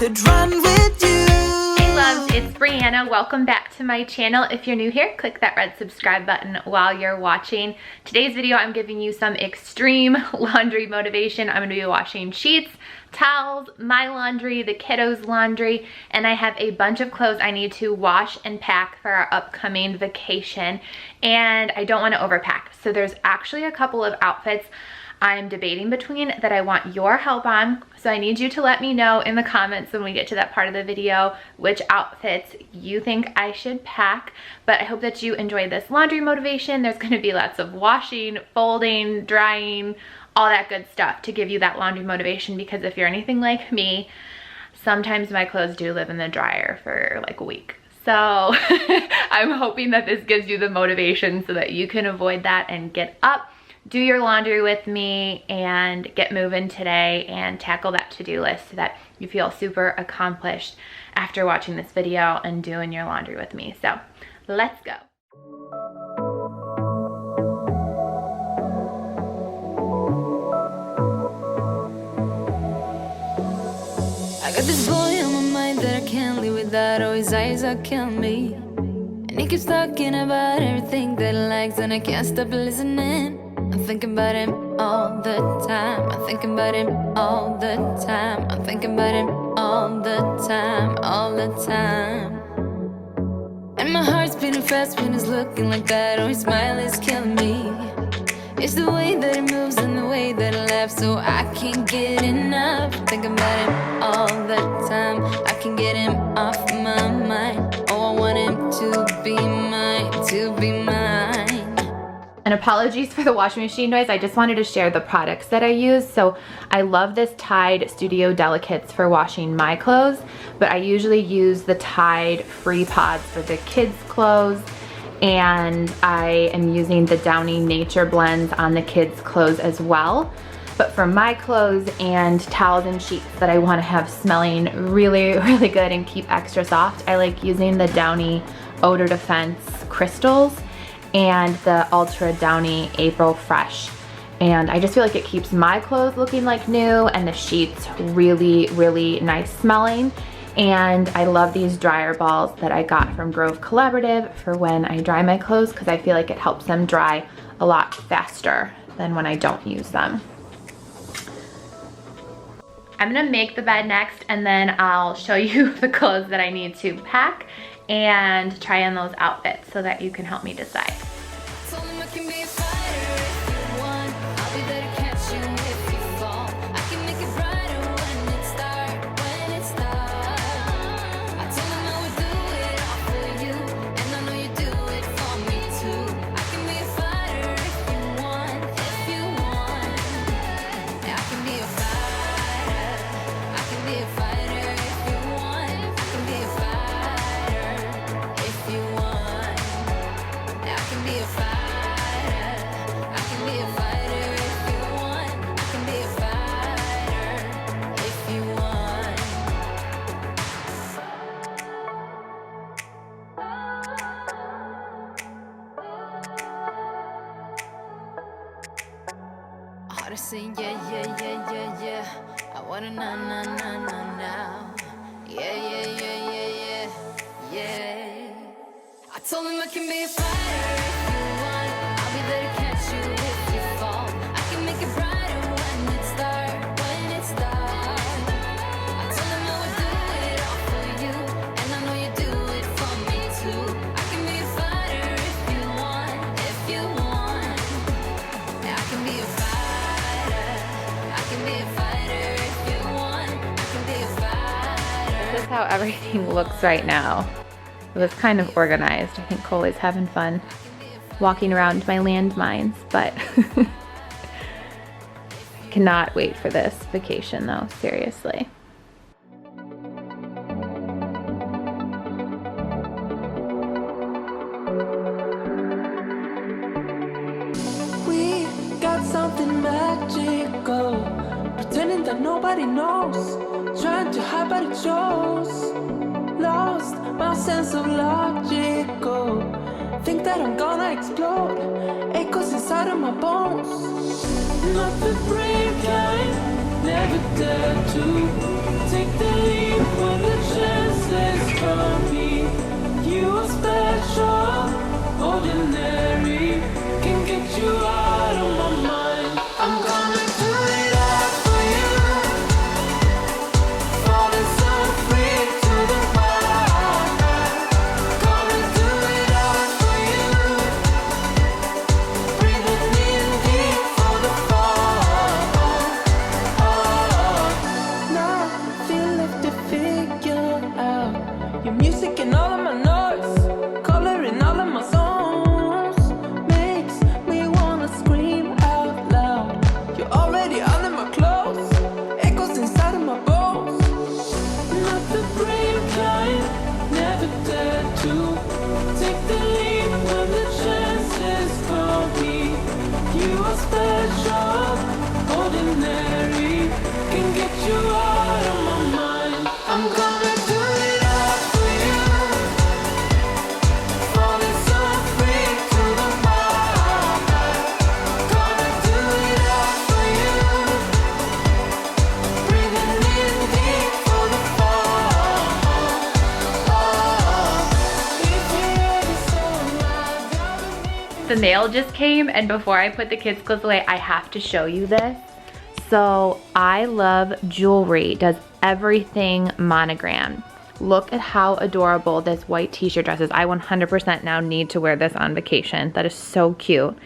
could run with you. Hey loves, it's Brianna. Welcome back to my channel. If you're new here, click that red subscribe button while you're watching. Today's video, I'm giving you some extreme laundry motivation. I'm gonna be washing sheets, towels, my laundry, the kiddos' laundry, and I have a bunch of clothes I need to wash and pack for our upcoming vacation, and I don't want to overpack. So there's actually a couple of outfits I'm debating between that I want your help on. So I need you to let me know in the comments when we get to that part of the video which outfits you think I should pack. But I hope that you enjoy this laundry motivation. There's going to be lots of washing, folding, drying, all that good stuff to give you that laundry motivation, because if you're anything like me, sometimes my clothes do live in the dryer for like a week. So I'm hoping that this gives you the motivation so that you can avoid that and get up, do your laundry with me, and get moving today and tackle that to-do list so that you feel super accomplished after watching this video and doing your laundry with me. So let's go. I got this boy on my mind that I can't live without. Oh, his eyes are killing me, and he keeps talking about everything that he likes, and I can't stop listening. I'm thinking about him all the time. I'm thinking about him all the time. I'm thinking about him all the time, all the time. And my heart's beating fast when he's looking like that. Oh, his smile is killing me. It's the way that he moves and the way that he laughs, so I can't get enough. Thinking about him all the time. I can't get him off my mind. Oh, I want him to be mine, to be mine. And apologies for the washing machine noise. I just wanted to share the products that I use. So I love this Tide Studio Delicates for washing my clothes, but I usually use the Tide Free Pods for the kids' clothes. And I am using the Downy Nature Blends on the kids' clothes as well. But for my clothes and towels and sheets that I want to have smelling really, really good and keep extra soft, I like using the Downy Odor Defense Crystals and the Ultra Downy April Fresh. And I just feel like it keeps my clothes looking like new and the sheets really, really nice smelling. And I love these dryer balls that I got from Grove Collaborative for when I dry my clothes, because I feel like it helps them dry a lot faster than when I don't use them. I'm gonna make the bed next, and then I'll show you the clothes that I need to pack and try on those outfits so that you can help me decide. To say yeah, yeah, yeah, yeah, yeah. I wanna now. Yeah, yeah, yeah, yeah, yeah, yeah. I told him I can be a fighter if you want. I'll be there to catch you if you fall. I can make it brighter when it's dark, when it's dark. I told him I would do it all for you, and I know you do it for me too. I can be a fighter if you want, if you want. Yeah, I can be a fighter. This is how everything looks right now. It was kind of organized. I think Coley's having fun walking around my landmines, but cannot wait for this vacation though, seriously. We got something magical, pretending that nobody knows, trying to hide but it shows. Lost my sense of logical, think that I'm gonna explode, echoes inside of my bones. Not the brave kind, never dare to take the leap. ordinary can get you out of my mind. I'm gonna do it all for you. Falling so free to the wild. Gonna do it all for you. Breathing in deep for the fall. Now I feel left to figure out your music and all of my notes, coloring all of my songs, makes me wanna scream out loud. You're already under my clothes, echoes inside of my bones. Not the brave kind, never dare to take the leap when the chances call me. You are special, ordinary can get you out of my mind. I'm gonna do it all for you. Falling so free to the wild. Gonna do it all for you. Breathing in deep for the fall. If you're ready, so now The mail just came, and before I put the kids' clothes away, I have to show you this. So I Love Jewelry does everything monogrammed. Look at how adorable this white t-shirt dress is. I 100% now need to wear this on vacation. That is so cute.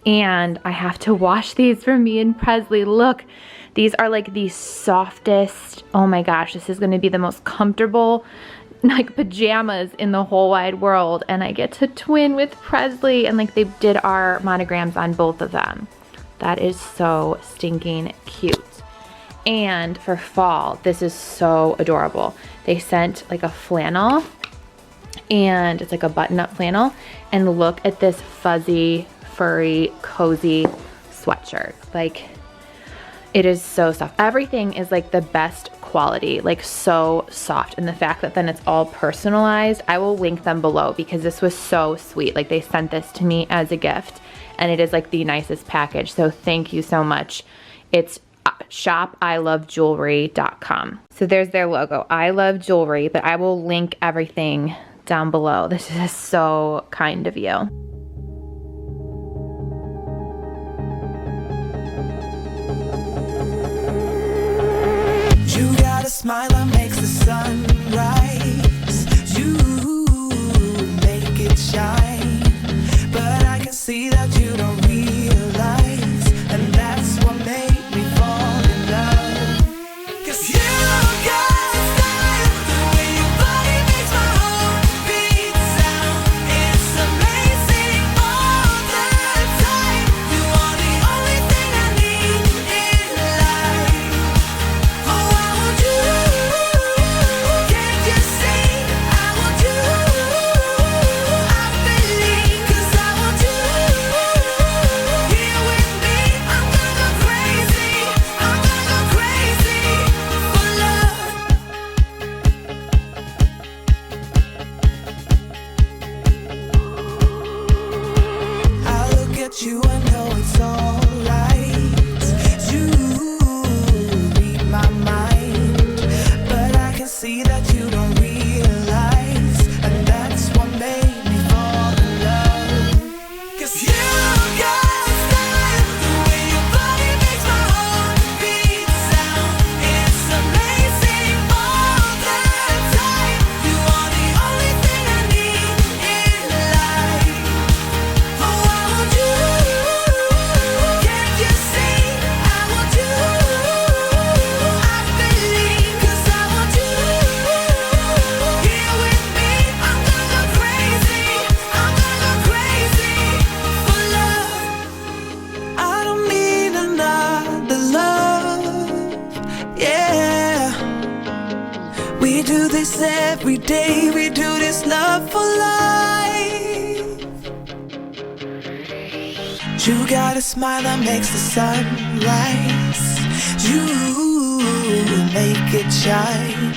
And I have to wash these for me and Presley. Look, these are like the softest. Oh my gosh, this is gonna be the most comfortable like pajamas in the whole wide world. And I get to twin with Presley, and like they did our monograms on both of them. That is so stinking cute. And for fall, this is so adorable. They sent like a flannel, and it's like a button-up flannel. And look at this fuzzy, furry, cozy sweatshirt. Like, it is so soft. Everything is like the best quality, like so soft. And the fact that then it's all personalized, I will link them below because this was so sweet. Like, they sent this to me as a gift, and it is like the nicest package. So thank you so much. It's shopilovejewelry.com. So there's their logo, I Love Jewelry, but I will link everything down below. This is so kind of you. You got a smile that makes the sun rise. You make it shine. But I can see that you don't realize, and that's what made me fall in love. 'Cause you got style, the way your body makes my heart beat sound. It's amazing all the time. You are the only thing I need in life. Oh, I want you. Can't you see? I want you. I believe, 'cause I want you. Here with me, I'm gonna go crazy. I'm gonna go crazy for love. I look at you and know it's alright. You read my mind, but I can see that you don't realize, and that's what made me fall in love. 'Cause you got style, the way your body makes my heart beat sound. It's amazing all the time. You are the only thing I need in life. Oh, I want you. Can't you see? I want you. I believe, 'cause I want you. Here with me, I'm gonna go crazy. I'm gonna go crazy for love. I don't need another love. Yeah. We do this every day. We do this love for life. You got a smile that makes the sun rise. You make it shine.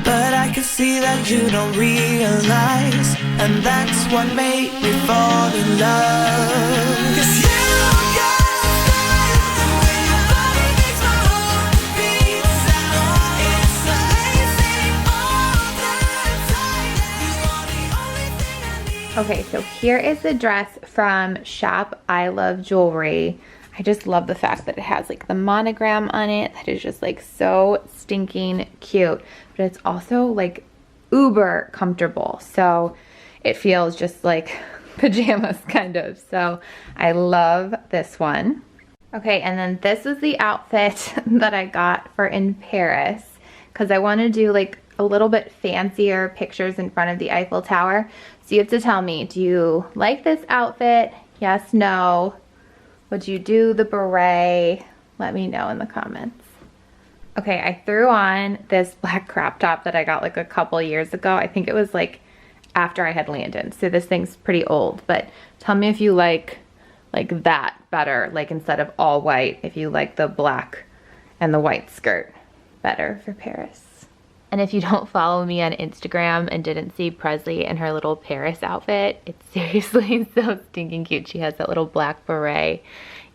But I can see that you don't realize, and that's what made me fall in love. 'Cause you got style, the way your body makes my heart beat sound. It's amazing all the time. You are the only thing I need. Okay, so here is the dress from Shop I Love Jewelry. I just love the fact that it has like the monogram on it. That is just like so stinking cute. But it's also like uber comfortable. So it feels just like pajamas kind of. So I love this one. Okay, and then this was the outfit that I got for in Paris because I want to do like a little bit fancier pictures in front of the Eiffel Tower. So you have to tell me, do you like this outfit? Yes, no. Would you do the beret? Let me know in the comments. Okay, I threw on this black crop top that I got like a couple years ago. I think it was like after I had landed. So this thing's pretty old, but tell me if you like that better, like instead of all white, if you like the black and the white skirt better for Paris. And if you don't follow me on Instagram and didn't see Presley in her little Paris outfit, it's seriously so stinking cute. She has that little black beret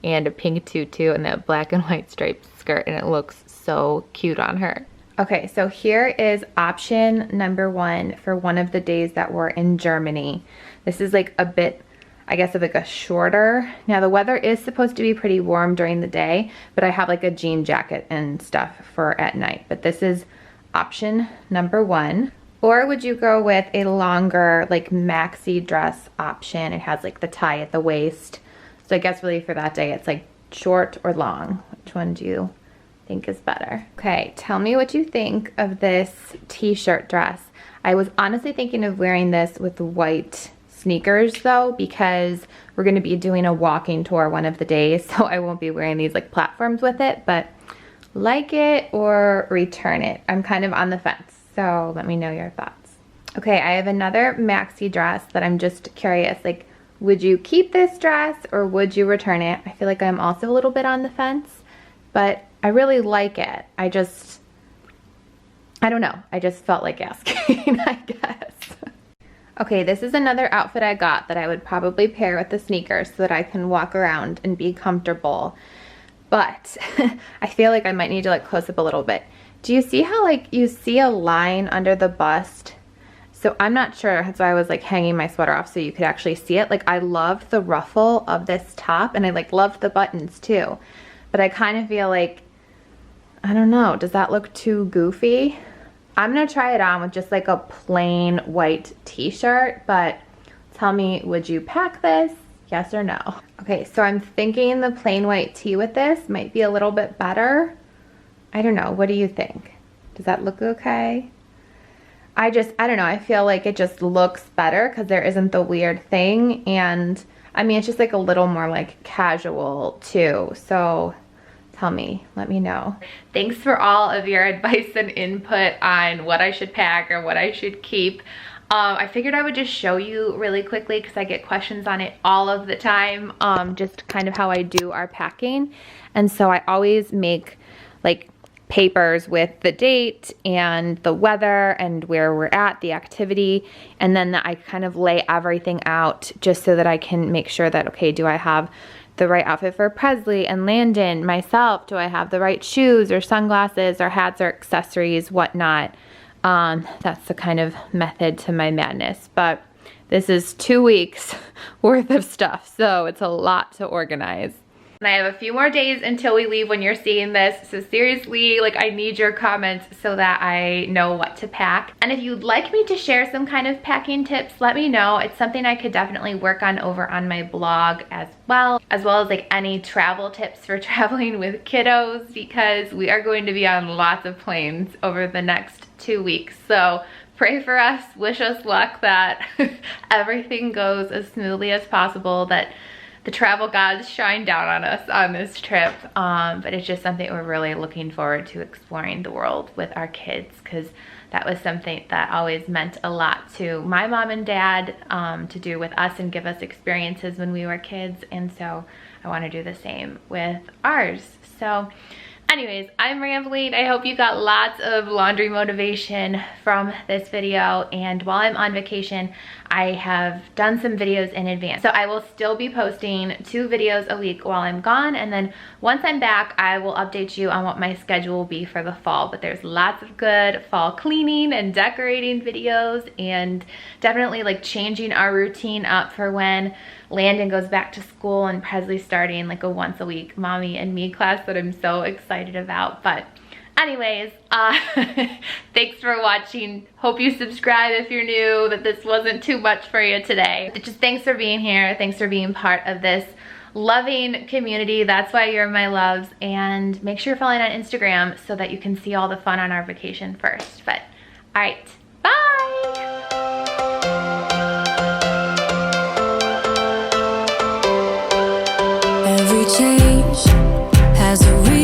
and a pink tutu and that black and white striped skirt, and it looks so cute on her. Okay, so here is option number 1 for one of the days that we're in Germany. This is like a bit, I guess, of like a shorter. Now the weather is supposed to be pretty warm during the day, but I have like a jean jacket and stuff for at night. But this is option number 1. Or would you go with a longer like maxi dress option? It has like the tie at the waist. So I guess really for that day it's like short or long. Which one do you think is better? Okay, tell me what you think of this t-shirt dress. I was honestly thinking of wearing this with white sneakers though, because we're going to be doing a walking tour one of the days, so I won't be wearing these like platforms with it, but like it or return it. I'm kind of on the fence, so let me know your thoughts. Okay, I have another maxi dress that I'm just curious, like, would you keep this dress or would you return it? I feel like I'm also a little bit on the fence, but I really like it. I don't know. I just felt like asking, I guess. Okay, this is another outfit I got that I would probably pair with the sneakers so that I can walk around and be comfortable. But I feel like I might need to like close up a little bit. Do you see how like you see a line under the bust? So I'm not sure, that's why I was like hanging my sweater off so you could actually see it. Like I loved the ruffle of this top and I like loved the buttons too. But I kind of feel like, I don't know, does that look too goofy? I'm gonna try it on with just like a plain white t-shirt, but tell me, would you pack this? Yes or no? Okay, so I'm thinking the plain white tee with this might be a little bit better. I don't know, what do you think? Does that look okay? I don't know, I feel like it just looks better because there isn't the weird thing, and I mean, it's just like a little more like casual too, so tell me, let me know. Thanks for all of your advice and input on what I should pack or what I should keep. I figured I would just show you really quickly because I get questions on it all of the time, just kind of how I do our packing. And so I always make like papers with the date and the weather and where we're at, the activity, and then I kind of lay everything out just so that I can make sure that, okay, do I have the right outfit for Presley and Landon, myself? Do I have the right shoes or sunglasses or hats or accessories, whatnot? That's the kind of method to my madness, but this is 2 weeks worth of stuff, so it's a lot to organize. And I have a few more days until we leave when you're seeing this, so seriously, like, I need your comments so that I know what to pack. And if you'd like me to share some kind of packing tips, let me know. It's something I could definitely work on over on my blog as well as like any travel tips for traveling with kiddos, because we are going to be on lots of planes over the next 2 weeks. So pray for us, wish us luck that everything goes as smoothly as possible, that the travel gods shine down on us on this trip. But it's just something we're really looking forward to, exploring the world with our kids, because that was something that always meant a lot to my mom and dad, to do with us and give us experiences when we were kids. And so I want to do the same with ours. So Anyways, I'm rambling. I hope you got lots of laundry motivation from this video. And while I'm on vacation, I have done some videos in advance. So I will still be posting 2 videos a week while I'm gone. And then once I'm back, I will update you on what my schedule will be for the fall. But there's lots of good fall cleaning and decorating videos, and definitely like changing our routine up for when Landon goes back to school and Presley's starting like a once a week mommy and me class that I'm so excited about. But anyways, thanks for watching. Hope you subscribe if you're new, that this wasn't too much for you today. Just thanks for being here. Thanks for being part of this loving community. That's why you're my loves. And make sure you're following on Instagram so that you can see all the fun on our vacation first. But all right, bye. Every change has a reason.